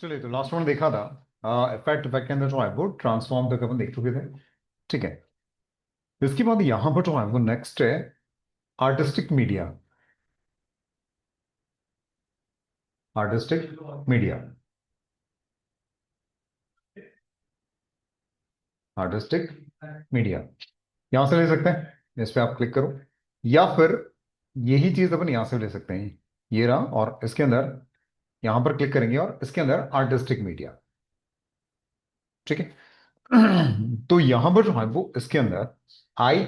चलिए, तो last one देखा था। इफेक्ट इफेक्ट के अंदर जो है वो ट्रांसफॉर्म तक अपन देख चुके थे। ठीक है। इसके बाद यहाँ पर जो है वो नेक्स्ट है artistic media. Artistic media. Artistic media यहां से ले सकते हैं, इस पे आप क्लिक करो। या फिर यही चीज अपन यहां से ले सकते हैं, ये रहा, और इसके अंदर यहां पर क्लिक करेंगे और इसके अंदर आर्टिस्टिक मीडिया। ठीक है। तो यहां पर जो है वो इसके अंदर आई,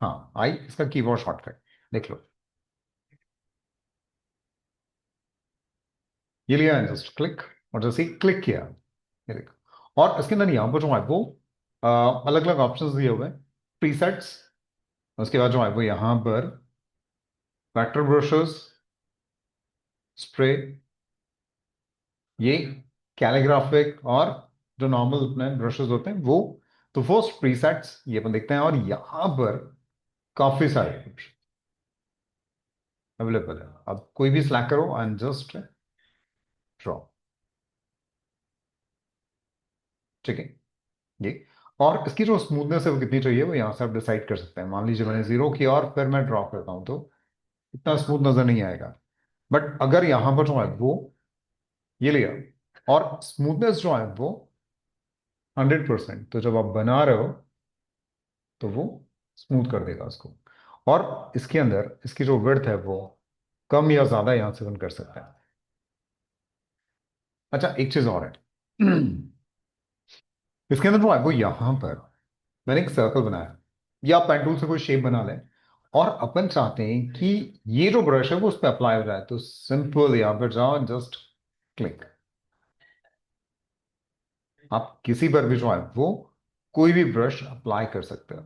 हाँ आई इसका कीबोर्ड शॉर्टकट देख लो। ये लिया, जस्ट क्लिक, और जैसे ही क्लिक किया, ये देखो, और इसके अंदर यहां पर जो है वो अलग अलग ऑप्शंस दिए हुए हैं। प्रीसेट्स, उसके बाद जो है वो यहां पर वेक्टर ब्रशेस, स्प्रे, ये कैलीग्राफिक, और जो नॉर्मल अपने ब्रशेस होते हैं वो। तो फर्स्ट प्रीसेट्स ये अपन देखते हैं, और यहां पर काफी सारे अवेलेबल है। अब कोई भी सिलेक्ट करो एंड जस्ट ड्रॉ। ठीक है। ये, और इसकी जो स्मूथनेस है वो कितनी चाहिए वो यहाँ से आप डिसाइड कर सकते हैं। मान लीजिए मैंने 0 किया और फिर मैं ड्रॉ करता हूँ तो इतना स्मूथ नजर नहीं आएगा। बट अगर यहाँ पर जो है वो ये लिया, और स्मूथनेस जो है वो 100%, तो जब आप बना रहे हो तो वो स्मूथ कर देगा उसको। और इसके अंदर इसकी जो विड्थ है वो कम या ज्यादा यहाँ से अपन कर सकते हैं। अच्छा, एक चीज और है। इसके अंदर जो है वो यहाँ पर मैंने एक सर्कल बनाया, या पेन टूल से कोई शेप बना लें, और अपन चाहते हैं कि ये जो ब्रश है वो उस पर अप्लाई हो जाए, तो सिंपल यहाँ पर जाओ, जस्ट क्लिक। आप किसी पर भी जो है वो कोई भी ब्रश अप्लाई कर सकते हो।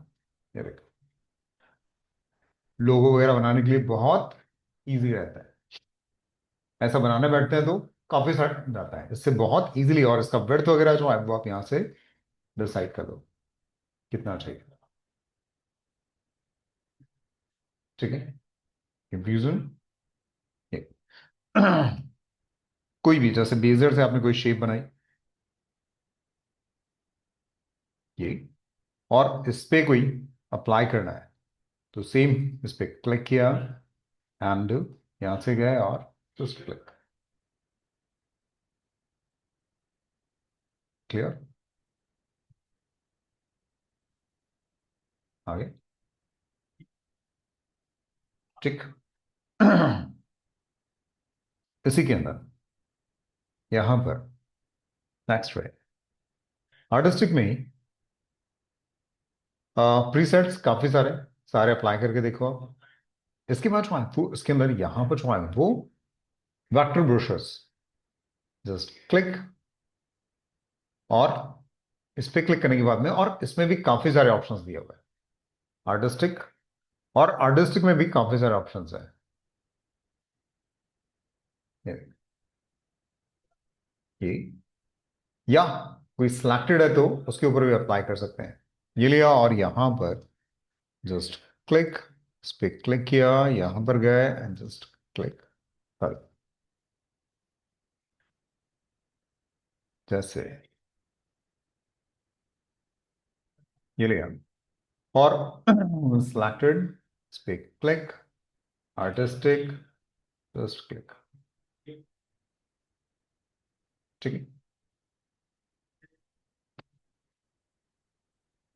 ये देखो, लोगो वगैरह बनाने के लिए बहुत इजी रहता है। ऐसा बनाने बैठते हैं तो काफी सारा जाता है इससे बहुत इजीली, और इसका विड्थ वगैरह जो है वो आप यहाँ से डिसाइड कर दो कितना चाहिए। ठीक है। कंफ्यूजन, कोई भी, जैसे बेजर से आपने कोई शेप बनाई, ये, और इस पे कोई अप्लाई करना है, तो सेम इस पे क्लिक किया एंड यहां से गए और जस्ट क्लिक। क्लियर? आगे, ठीक। इसी के अंदर यहां पर नेक्स्ट है आर्टिस्टिक में ही प्रीसेट्स काफी सारे, सारे अप्लाई करके देखो आप। इसके बाद जो है वो इसके अंदर यहां पर जो है वो वेक्टर ब्रशेस, जस्ट क्लिक, और इस पे क्लिक करने के बाद में, और इसमें भी काफी सारे ऑप्शंस दिए हुए हैं आर्टिस्टिक, और आर्टिस्टिक में भी काफी सारे ऑप्शंस हैं। ये, या कोई सिलेक्टेड है तो उसके ऊपर भी अप्लाई कर सकते हैं। ये लिया, और यहां पर जस्ट क्लिक, इस पे क्लिक किया, यहां पर गए एंड जस्ट क्लिक। जैसे ये लिया, और सिलेक्टेड, इस पे क्लिक, आर्टिस्टिक, जस्ट क्लिक। ठीक है।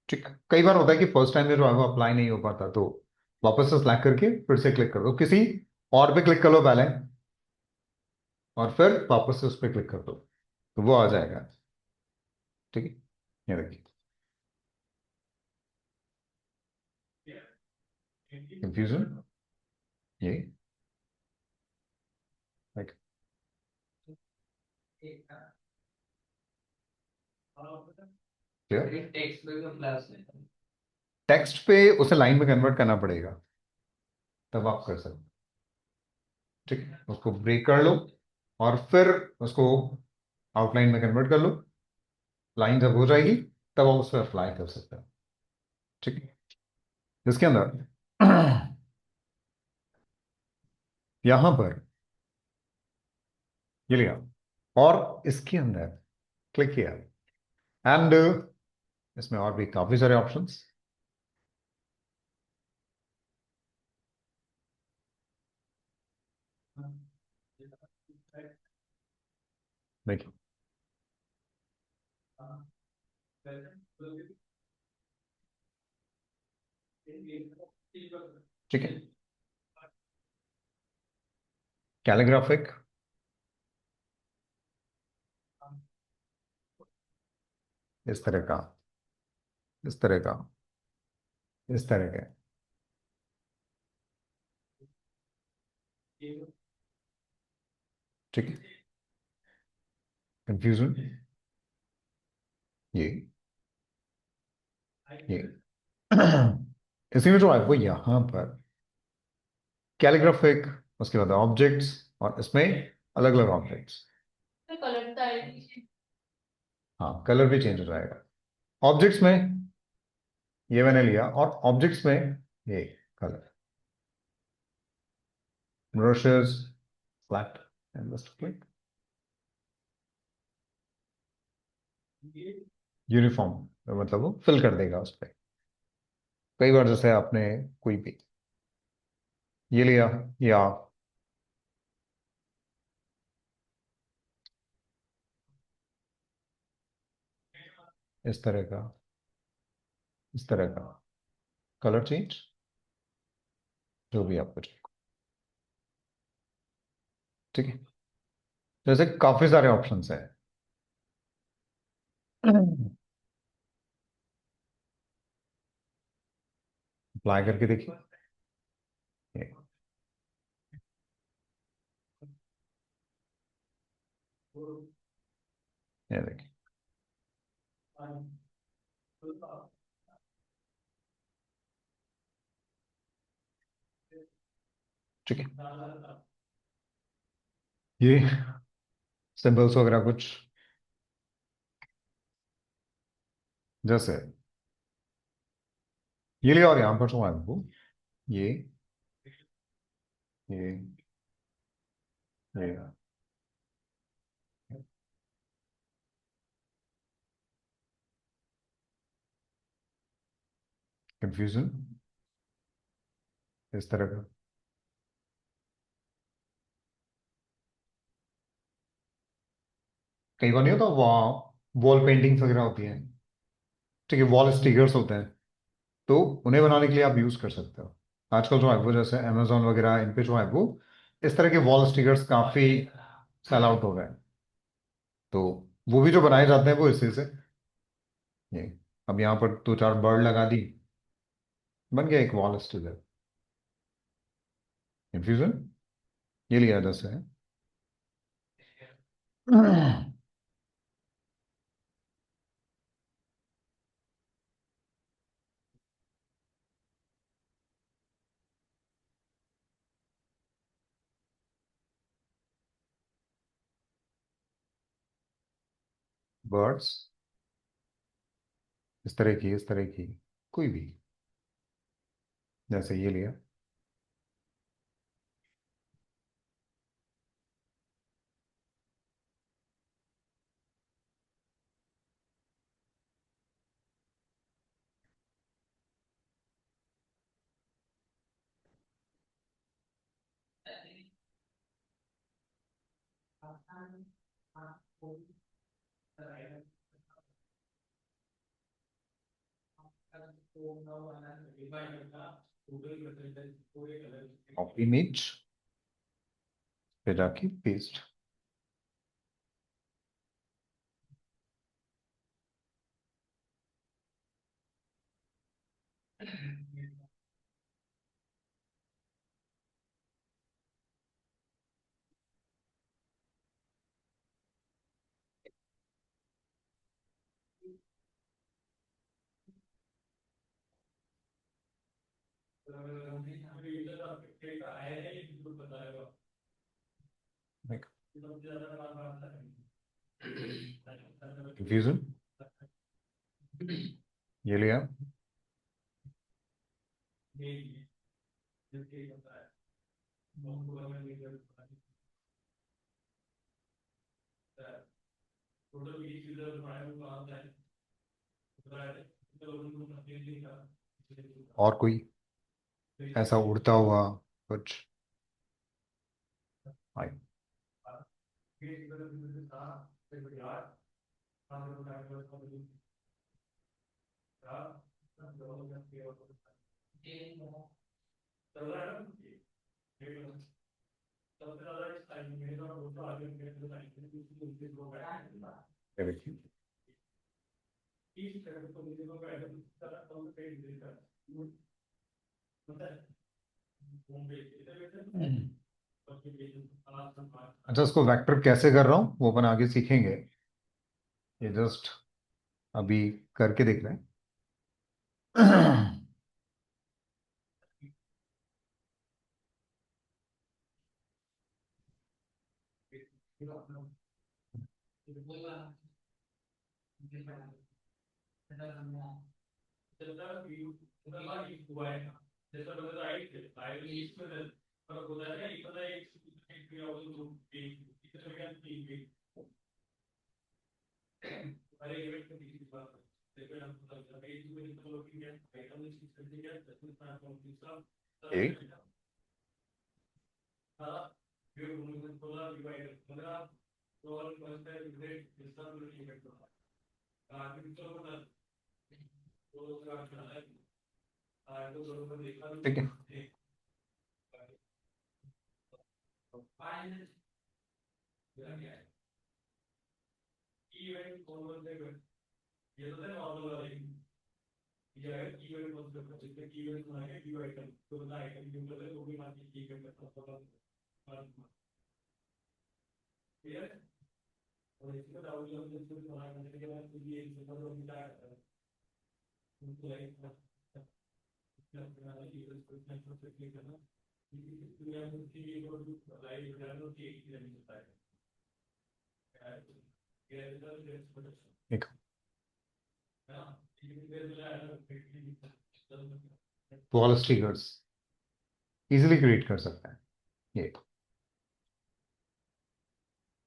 ठीक, कई बार होता है कि फर्स्ट टाइम में जो है वो अप्लाई नहीं हो पाता, तो वापस से सिलेक्ट करके फिर से क्लिक कर दो, किसी और पे क्लिक कर लो पहले, और फिर वापस से उस पर क्लिक कर दो, तो वो आ जाएगा। ठीक है। ये देखिए, कंफ्यूजन, ये like, clear? टेक्स्ट पे उसे लाइन में कन्वर्ट करना पड़ेगा, तब आप कर सकते हैं। ठीक है, उसको ब्रेक कर लो, और फिर उसको आउटलाइन में कन्वर्ट कर लो। लाइन जब हो जाएगी तब आप उस पर अप्लाई कर सकते हैं। ठीक है। इसके अंदर यहां पर ये लिया, और इसके अंदर क्लिक किया एंड इसमें और भी काफी सारे ऑप्शंस। देखिए, ठीक है, कैलिग्राफिक, इस तरह का, इस तरह का, इस तरह के, ठीक है, कंफ्यूजन, ये इसी में जो है वो यहाँ पर कैलिग्राफिक, उसके बाद ऑब्जेक्ट्स, और इसमें अलग अलग ऑब्जेक्ट्स। हाँ, कलर भी चेंज हो जाएगा। ऑब्जेक्ट्स में ये मैंने लिया, और ऑब्जेक्ट्स में ये colour, brushes, flat and just click, uniform, मतलब वो फिल कर देगा उस पर। कई बार जैसे आपने कोई भी ये लिया, या इस तरह का, इस तरह का कलर चेंज, जो भी आपको चाहिए, ठीक है। जैसे काफी सारे ऑप्शंस हैं। अप्लाई करके देखिए, ये ये देखिए, ठीक है। ये सिंबल्स वगैरह कुछ, जैसे ये लिया, और यहाँ पर जो है वो ये ये ये कंफ्यूजन, इस तरह का। कई बार नहीं होता, वॉल पेंटिंग्स वगैरह होती हैं, ठीक है, वॉल स्टिकर्स होते हैं, तो उन्हें बनाने के लिए आप यूज कर सकते हो। आजकल जो है वो जैसे अमेजोन वगैरह, इन पे जो है वो इस तरह के वॉल स्टिकर्स काफी सेल आउट हो गए हैं। तो वो भी जो बनाए जाते हैं वो इसी से, ये अब यहाँ पर दो चार बर्ड लगा दी, बन गया एक वॉल स्टिकर। कंफ्यूजन, ये लिया जैसे है। बर्ड्स, इस तरह की, इस तरह की, कोई भी, जैसे ये लिया। कॉपी इमेज पे जाके पेस्ट। कंफ्यूजन, ये लिया, और कोई ऐसा उड़ता हुआ कुछ? आई। ये देखिए। अच्छा, उसको वेक्टर कैसे कर रहा हूँ वो अपन आगे सीखेंगे। ये जस्ट अभी करके देख रहे हैं। ए, ठीक है। एक वॉल स्टिकर्स इजिली क्रिएट कर सकते हैं ये।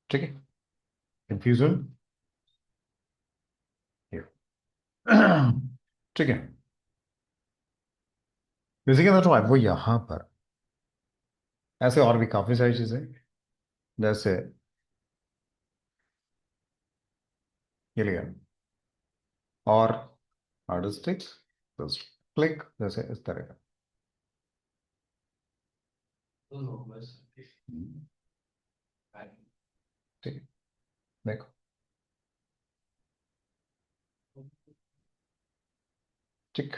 ठीक है। कंफ्यूजन। ठीक है। बेसिक अंदर जो है वो यहाँ पर ऐसे और भी काफी सारी चीजें जैसे ये लिया और आर्टिस्टिक जस्ट क्लिक जैसे इस तरह का। ठीक है। देखो, ठीक।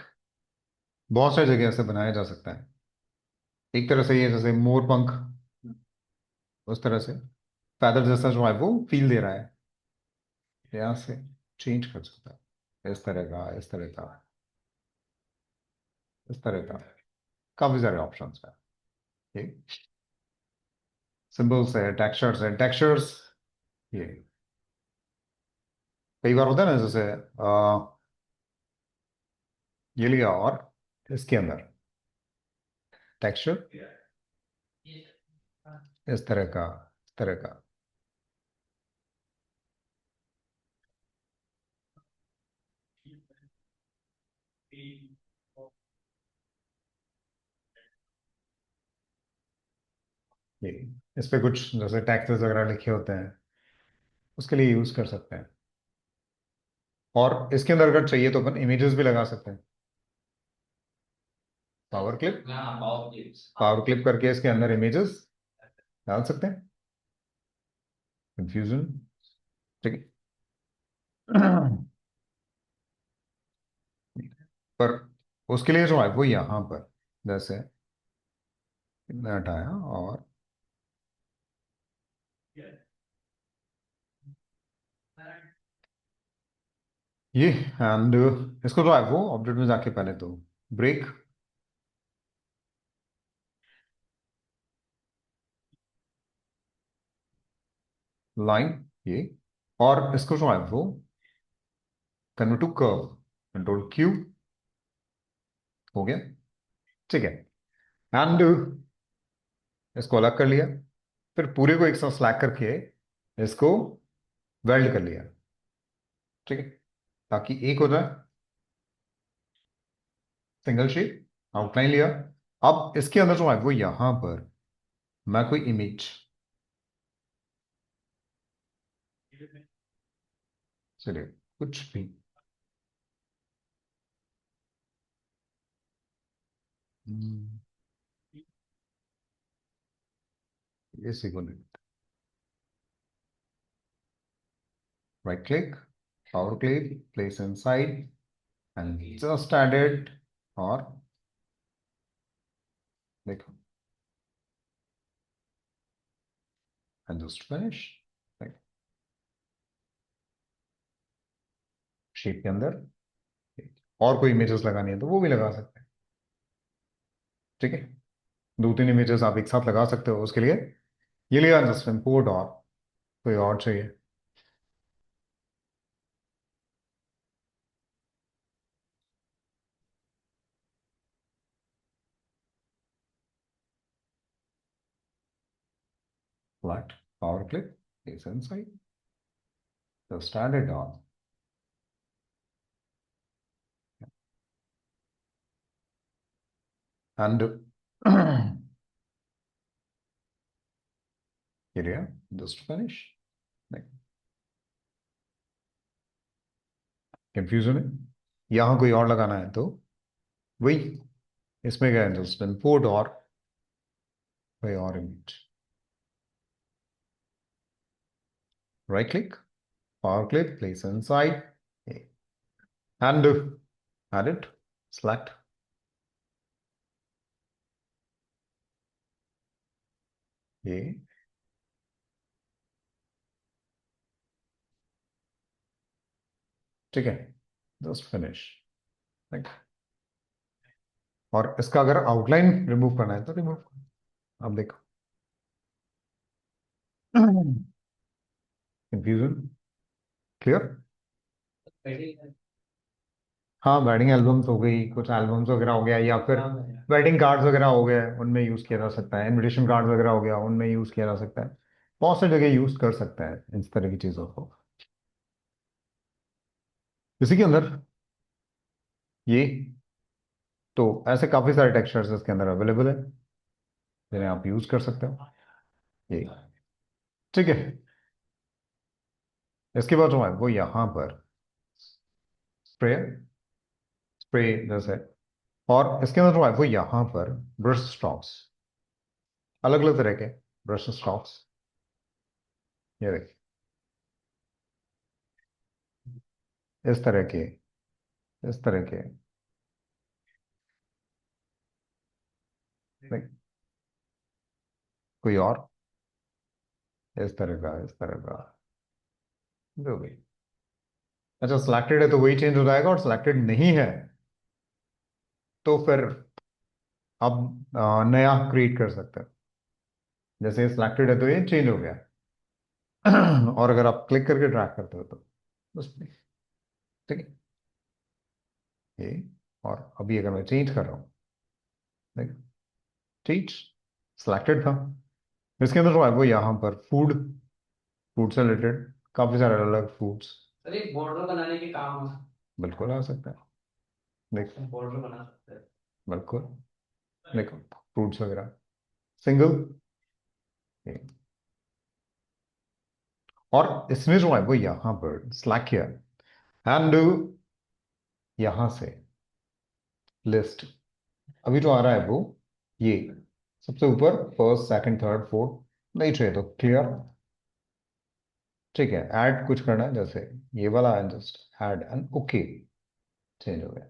बहुत सारी जगह ऐसे बनाया जा सकता है। एक तरह से ये जैसे मोर पंख उस तरह से पैदल जैसा जो है वो फील दे रहा है। यहाँ से चेंज कर सकता है इस तरह का, इस तरह का, इस तरह का। काफी सारे ऑप्शंस हैं। ठीक। सिंबल्स है, टेक्सचर्स ये कई बार होता है ना, जैसे ये लिया और इसके अंदर टेक्सचर इस तरह का, इस तरह का। ये इस पे कुछ जैसे टैक्सेस वगैरह लिखे होते हैं उसके लिए यूज कर सकते हैं। और इसके अंदर अगर चाहिए तो अपन इमेजेस भी लगा सकते हैं। पावर क्लिप, पावर क्लिप करके इसके अंदर इमेजेस डाल सकते हैं। कंफ्यूजन। ठीक है। पर उसके लिए जो है वो यहाँ पर जैसे इतना हटाया और ये एंड इसको जो है वो ऑब्जेक्ट में जाके पहले तो ब्रेक लाइन ये और इसको जो है वो convert to curve, control Q हो गया। ठीक है। एंड इसको अलग कर लिया। फिर पूरे को एक साथ स्लैग करके इसको वेल्ड कर लिया, ठीक है, ताकि एक हो जाए, सिंगल शेप आउटलाइन लिया। अब इसके अंदर जो है वो यहां पर मैं कोई इमेज, चलिए कुछ भी, हम्म, ये सीखो, right click, power click, place inside, and just add it, or देखो, and just finish, like shape के अंदर। और कोई इमेजेस लगानी है तो वो भी लगा सकते हैं, ठीक है, दो तीन इमेजेस आप एक साथ लगा सकते हो उसके लिए। ये लिया जस्ट इम्पोर्ट, और कोई और चाहिए, flat, power click, place inside, just add it on, and ये लिया, just finish, कंफ्यूजन है, यहाँ कोई और लगाना है तो वही, इसमें गए जस्ट इम्पोर्ट, और कोई और image, right click, power click, place inside, and add it, select, ये, ठीक है, जस्ट फिनिश, और इसका अगर आउटलाइन रिमूव करना है तो रिमूव, अब देखो, कंफ्यूजन क्लियर। हाँ, वेडिंग एल्बम्स हो गई, कुछ एल्बम्स वगैरह हो गया, या फिर वेडिंग कार्ड्स वगैरह हो गए, उनमें यूज किया जा सकता है, इनविटेशन कार्ड्स वगैरह हो गया, उनमें यूज किया जा सकता है, बहुत सी जगह यूज कर सकता है इस तरह की चीजों को। इसी के अंदर ये, तो ऐसे काफी सारे टेक्सचर्स इसके अंदर अवेलेबल है जिन्हें आप यूज कर सकते हो, ये, ठीक है। इसके बाद जो है वो यहाँ पर स्प्रे, स्प्रे जैसे, और इसके अंदर जो है वो यहाँ पर ब्रश स्ट्रोक्स, अलग अलग तरह के ब्रश स्ट्रोक्स, ये देखिए, इस तरह के, इस तरह के, देख, कोई और, इस तरह का, इस तरह का, जो भी, अच्छा सिलेक्टेड है तो वही चेंज हो जाएगा, और सिलेक्टेड नहीं है तो फिर अब नया क्रिएट कर सकते हैं, जैसे सिलेक्टेड है तो ये चेंज हो गया, और अगर आप क्लिक करके ड्रैग करते हो तो बस, ठीक है, ये, और अभी अगर मैं चेंज कर रहा हूँ, देख, चेंज, सिलेक्टेड था, इसके अंदर जो है वो यहाँ पर फूड, फूड से रिलेटेड काफी सारे अलग अलग फूड्स, सर एक बॉर्डर बनाने के काम बिल्कुल आ सकता है, देख, बॉर्डर बना सकते हैं। बिल्कुल, देखो, फ्रूट्स वगैरह, सिंगल, और इसमें जो है वो यहाँ पर स्लैक किया, एंड यहाँ से लिस्ट, अभी जो आ रहा है वो ये सबसे ऊपर फर्स्ट सेकंड थर्ड फोर्थ नहीं चाहिए तो क्लियर, ठीक है, ऐड कुछ करना है जैसे ये वाला, and just add and okay, change हो गया,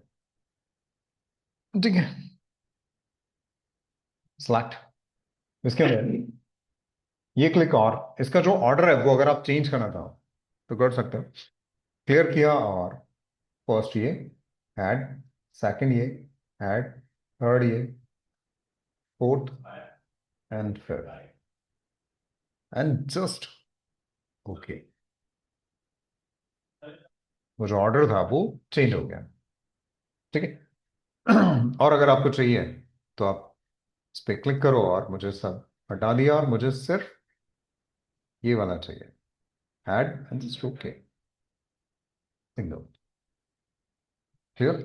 ठीक है, सेलेक्ट, इसके अंदर ये क्लिक, और इसका जो ऑर्डर है वो अगर आप चेंज करना चाहो तो कर सकते हो, क्लियर किया, और फर्स्ट ये ऐड, सेकंड ये ऐड, थर्ड ये, fourth, and fifth, and just okay, वो जो ऑर्डर था वो चेंज हो गया, ठीक है। और अगर आपको चाहिए तो आप इस पर क्लिक करो, और मुझे सब हटा दिया, और मुझे सिर्फ ये वाला चाहिए, had and just okay. Single. Clear?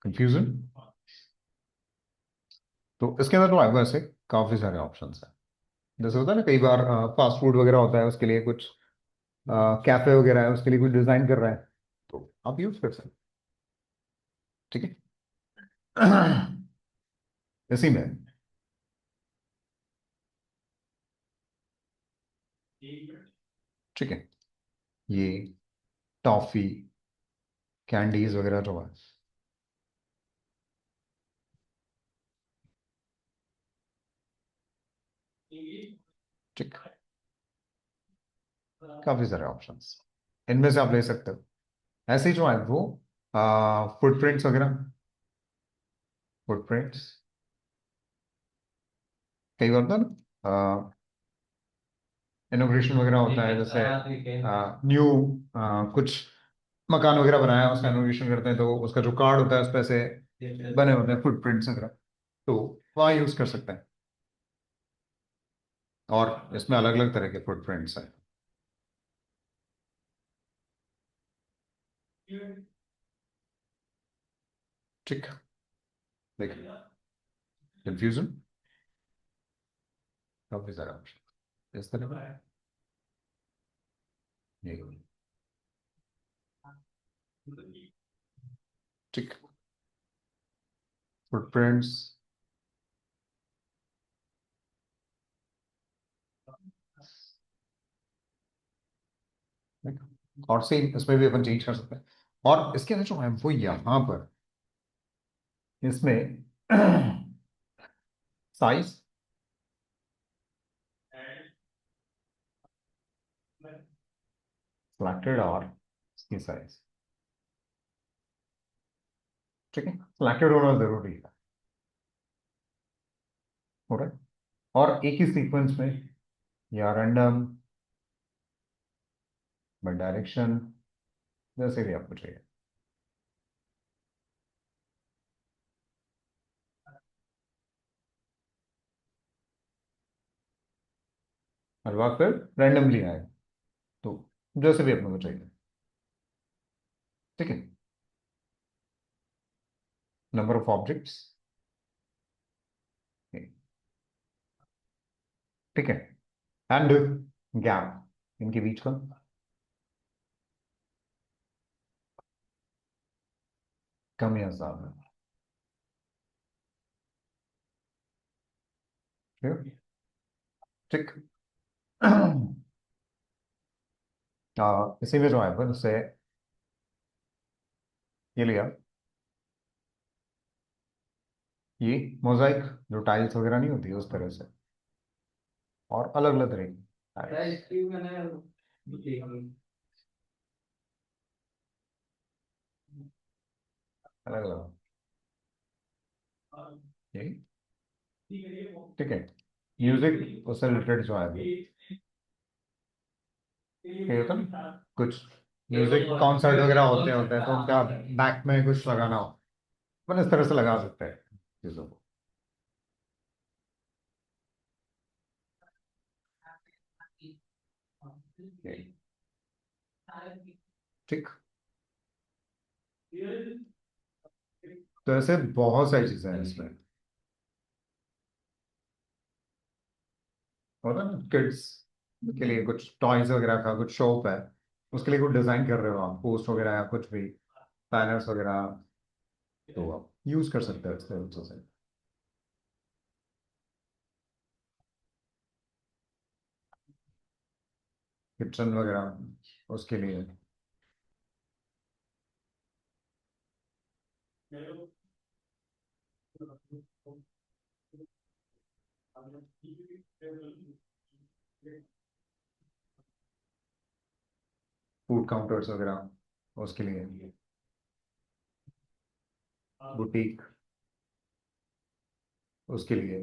Confusion? तो इसके अंदर तो आपको ऐसे काफी सारे ऑप्शंस हैं। जैसे होता है ना, कई बार फास्ट फूड वगैरह होता है, उसके लिए कुछ कैफे वगैरह है, उसके लिए कुछ डिजाइन कर रहा है, तो आप यूज कर सकते हैं। ठीक है। इसी में ठीक है, ये टॉफी कैंडीज वगैरह जो है, ठीक, काफी सारे ऑप्शंस, इनमें से आप ले सकते हो। ऐसे ही जो है वो फुटप्रिंट्स वगैरह, फुटप्रिंट्स कई बार होता है ना, इनोग्रेशन वगैरह होता है, जैसे न्यू कुछ मकान वगैरह बनाया, उसका इनोग्रेशन करते हैं, तो उसका जो कार्ड होता है उस पे से बने होते हैं फुटप्रिंट्स वगैरह, तो वहाँ यूज कर सकते हैं। और इसमें अलग अलग तरह के फुटप्रिंट्स हैं। ठीक, देखिए, कंफ्यूजन, काफी सारा ऑप्शन इस तरह का, ये ठीक, फुटप्रिंट्स, और सेम इसमें भी अपन चेंज कर सकते हैं। और इसके अंदर जो है वो यहाँ पर इसमें साइज सिलेक्टेड और इसकी साइज, ठीक है, सिलेक्टेड होना जरूरी है, हो रहा है, और एक ही सीक्वेंस में या रैंडम बाय डायरेक्शन, जैसे भी आपको चाहिए। हर बार फिर रैंडमली आएगा, तो जैसे भी अपने को चाहिए। ठीक है, नंबर ऑफ ऑब्जेक्ट्स, ठीक है, एंड गैप इनके बीच का, कम या ज्यादा, ठीक। इसी में जो है फिर उससे ये लिया, ये मोजाइक जो टाइल्स वगैरह नहीं होती है उस तरह से, और अलग अलग तरह की tiles, इसकी मैंने देखी। अलग अलग, यही, ठीक है। म्यूजिक उससे रिलेटेड जो है वो, ये होता है ना, कुछ म्यूजिक कॉन्सर्ट वगैरह होते हैं तो उनका बैक में कुछ लगाना हो, मतलब इस तरह से लगा सकते हैं चीजों को। यही, ठीक। तो ऐसे बहुत सारी चीजें हैं इसमें, होता है ना, किड्स के लिए कुछ टॉयज वगैरह का कुछ शॉप है, उसके लिए कुछ डिजाइन कर रहे हो आप, पोस्ट वगैरह या कुछ भी बैनर्स वगैरह, तो आप यूज कर सकते हो इस तरह से। किचन वगैरह उसके लिए, फूड काउंटर्स वगैरह उसके लिए, बुटीक उसके लिए,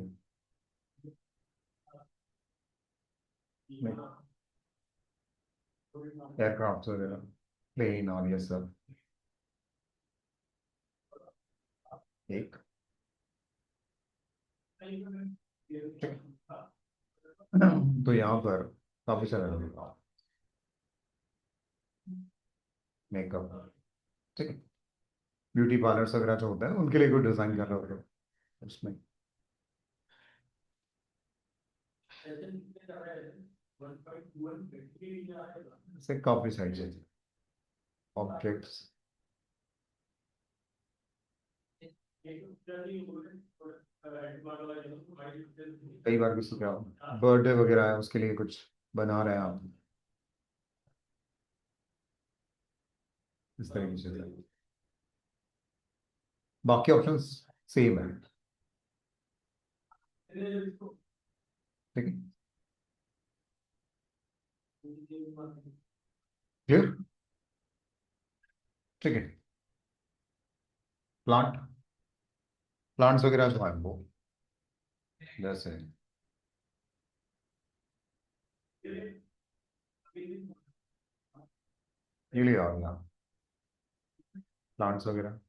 एयरक्राफ्ट वगैरह, प्लेन और ये सब, एक, ठीक। तो यहाँ पर काफी सारा मिलेगा। मेकअप, ठीक है। ब्यूटी पार्लर्स वगैरह जो होता है उनके लिए कोई डिजाइन कर रहा होगा उसमें। से काफी साइड ऑब्जेक्ट्स, कई बार किसी का बर्थडे वगैरह है उसके लिए कुछ बना रहे हैं आप, इस तरीके से। बाकी ऑप्शंस सेम है, ठीक है। क्लियर, ठीक है। प्लांट, प्लांट्स वगैरह जो है वो जैसे ये ले आ गया, प्लांट्स वगैरह,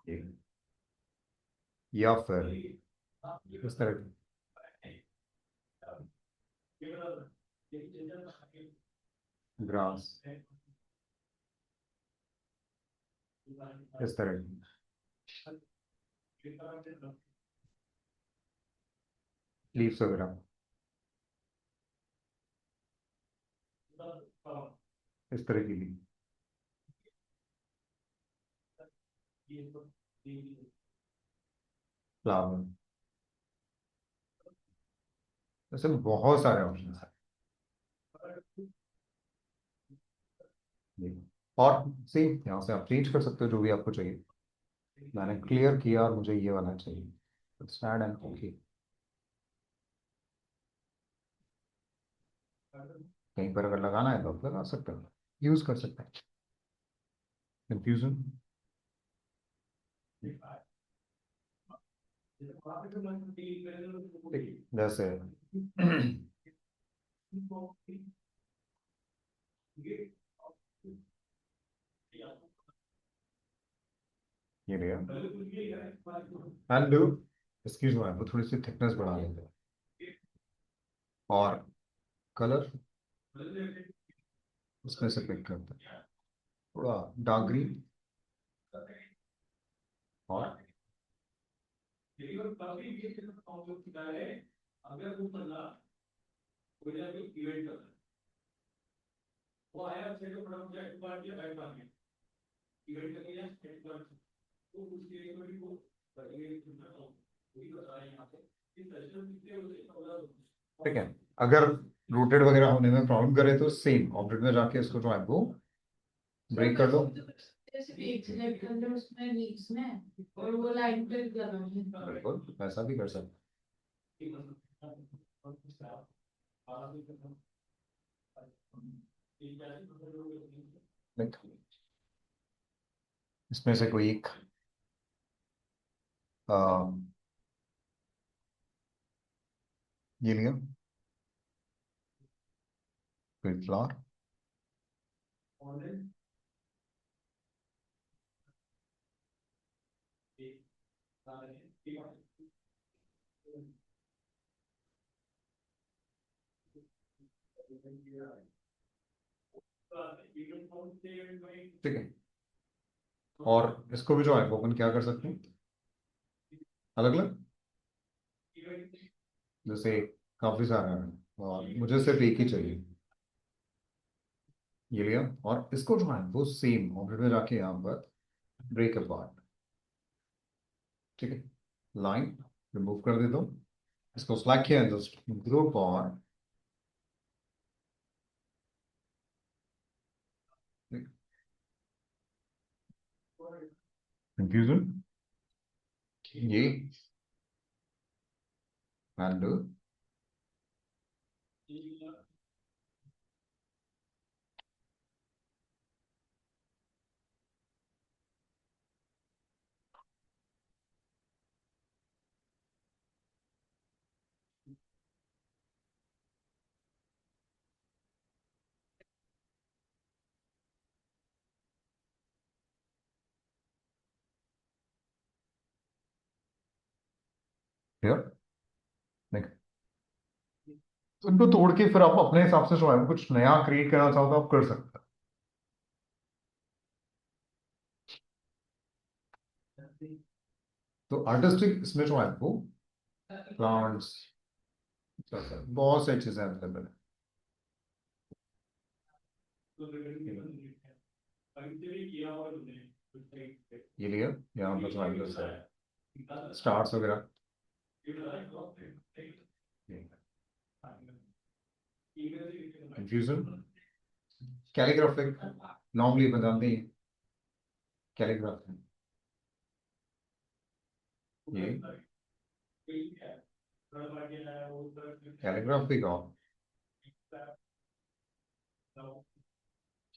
ये, या फिर इस तरह ग्रास, इस तरह लीव्स वगैरह, इस तरह की लीव, फ्लावर, ऐसे बहुत सारे ऑप्शन है ये। और सेम यहाँ से आप चेंज कर सकते हो जो भी आपको चाहिए। मैंने क्लियर किया और मुझे ये वाला चाहिए, स्टार्ट एंड ओके। कहीं पर अगर लगाना है तो आप लगा सकते हो, यूज कर सकते हैं। कंफ्यूजन, जैसे ये लिया एंड इसकी जो है वो थोड़ी सी थिकनेस बढ़ा लेते हैं, और कलर उसमें से पिक करते हैं, थोड़ा डार्क ग्रीन, और ठीक है। अगर रूटेड वगैरह होने में प्रॉब्लम करे तो सेम ऑब्जेक्ट में जाके इसको जो है वो ब्रेक कर दो। एक सिलेक्ट कर लो उसमें लीव्स में और वो लाइन पे लगानी है। बिल्कुल वैसा भी कर सकते हैं। इसमें से कोई एक ये लिया, कोई फ्लावर, ठीक है। और इसको भी जो है वो अपन क्या कर सकते हैं, अलग अलग, जैसे काफी सारे हैं और मुझे सिर्फ एक ही चाहिए, ये लिया। और इसको जो है वो सेम ऑब्जेक्ट में जाके यहाँ पर ब्रेक अपार्ट, ठीक है। लाइन रिमूव कर देता हूँ, इसको सिलेक्ट किया, जस्ट ग्रुप, और कंफ्यूजन, ये एंड हियर, उनको तोड़ के फिर आप अपने हिसाब से जो है कुछ नया क्रिएट करना चाहो तो आप कर सकते हैं। तो आर्टिस्टिक इसमें जो है वो प्लांट्स, बहुत सारी चीजें अवेलेबल है। ये लिया, यहाँ पर जो है स्टार्स वगैरह, कंफ्यूजन, कैलीग्राफिक, नॉर्मली अपन जानते हैं कैलीग्राफी, ये कैलीग्राफी का।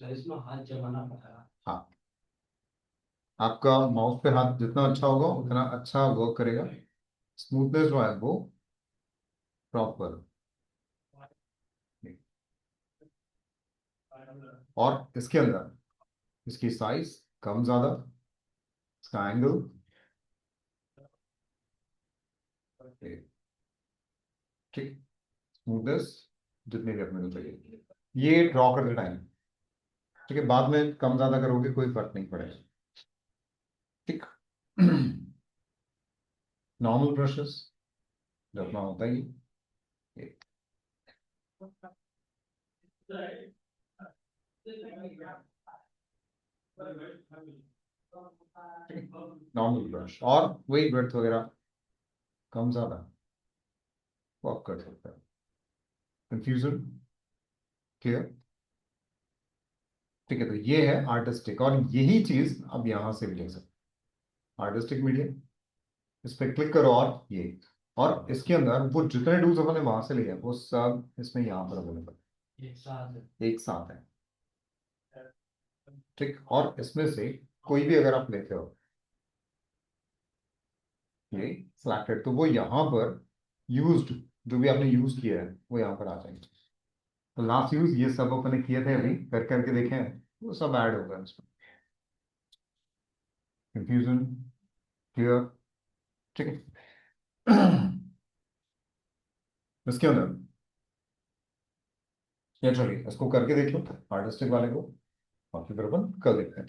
इसमें हाथ जमाना पड़ेगा। हाँ, आपका माउस पे हाथ जितना अच्छा होगा उतना अच्छा वर्क करेगा, स्मूथनेस जो है वो प्रॉपर। और इसके अंदर इसकी साइज कम ज्यादा, इसका एंगल, ठीक, स्मूथनेस जितनी भी अपने को चाहिए, ये ड्रॉ करते टाइम, ठीक है, बाद में कम ज्यादा करोगे कोई फर्क नहीं पड़ेगा, ठीक। नॉर्मल ब्रशेस जो अपना होता ही है, नॉर्मल ब्रश, और वही ब्रेथ वगैरह कम ज्यादा वो आप कर सकते हैं। कंफ्यूजन क्लियर, ठीक है। तो ये है आर्टिस्टिक, और यही चीज अब यहां से भी ले सकते हैं, आर्टिस्टिक मीडियम, इस पर क्लिक करो और ये, और इसके अंदर वो जितने टूल्स अपने वहां से लिए वो सब इसमें यहाँ पर अवेलेबल एक साथ है। एक साथ है, ठीक। और इसमें से कोई भी अगर आप लेते हो ये सिलेक्टेड, तो वो यहाँ पर यूज्ड, जो भी आपने यूज किया है वो यहाँ पर आ जाएंगे। तो लास्ट यूज ये सब अपने किए थे, अभी कर करके देखे हैं, वो सब ऐड होगा इसमें। कंफ्यूजन क्लियर, ठीक है। इसके अंदर ये चलिए इसको करके देख लो आर्टिस्टिक वाले को, और फिर अपन कर देखते हैं।